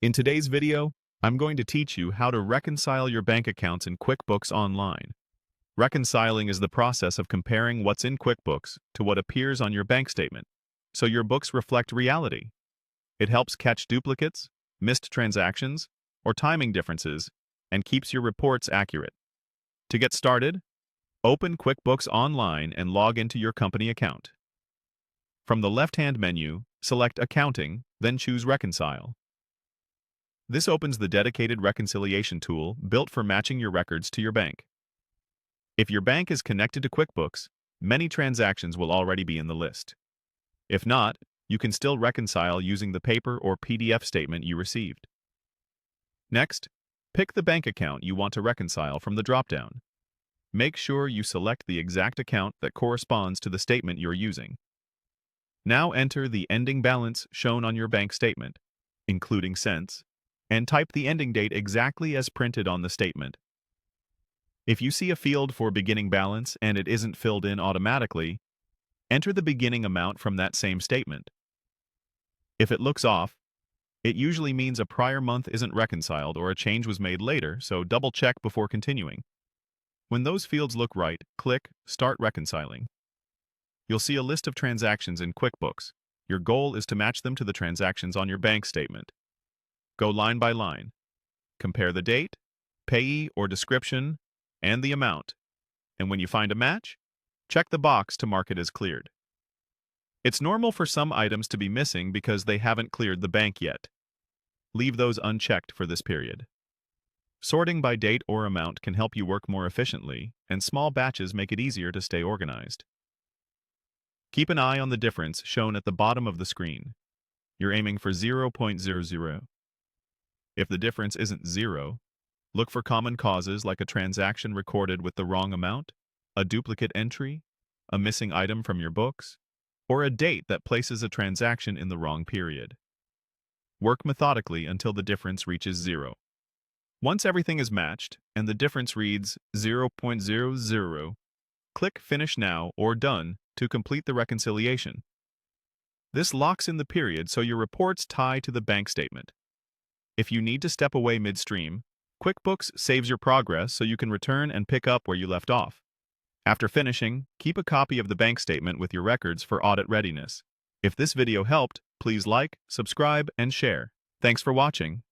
In today's video, I'm going to teach you how to reconcile your bank accounts in QuickBooks online. Reconciling is the process of comparing what's in QuickBooks to what appears on your bank statement, so your books reflect reality. It helps catch duplicates, missed transactions, or timing differences, and keeps your reports accurate. To get started, open QuickBooks online and log into your company account. From the left-hand menu, select Accounting, then choose Reconcile. This opens the dedicated reconciliation tool built for matching your records to your bank. If your bank is connected to QuickBooks, many transactions will already be in the list. If not, you can still reconcile using the paper or PDF statement you received. Next, pick the bank account you want to reconcile from the drop-down. Make sure you select the exact account that corresponds to the statement you're using. Now enter the ending balance shown on your bank statement, including cents, and type the ending date exactly as printed on the statement. If you see a field for beginning balance and it isn't filled in automatically, enter the beginning amount from that same statement. If it looks off, it usually means a prior month isn't reconciled or a change was made later, so double-check before continuing. When those fields look right, click Start Reconciling. You'll see a list of transactions in QuickBooks. Your goal is to match them to the transactions on your bank statement. Go line by line. Compare the date, payee or description, and the amount. And when you find a match, check the box to mark it as cleared. It's normal for some items to be missing because they haven't cleared the bank yet. Leave those unchecked for this period. Sorting by date or amount can help you work more efficiently, and small batches make it easier to stay organized. Keep an eye on the difference shown at the bottom of the screen. You're aiming for 0.00. If the difference isn't 0, look for common causes like a transaction recorded with the wrong amount, a duplicate entry, a missing item from your books, or a date that places a transaction in the wrong period. Work methodically until the difference reaches 0. Once everything is matched and the difference reads 0.00, click Finish Now or Done to complete the reconciliation. This locks in the period so your reports tie to the bank statement. If you need to step away midstream, QuickBooks saves your progress so you can return and pick up where you left off. After finishing, keep a copy of the bank statement with your records for audit readiness. If this video helped, please like, subscribe, and share. Thanks for watching.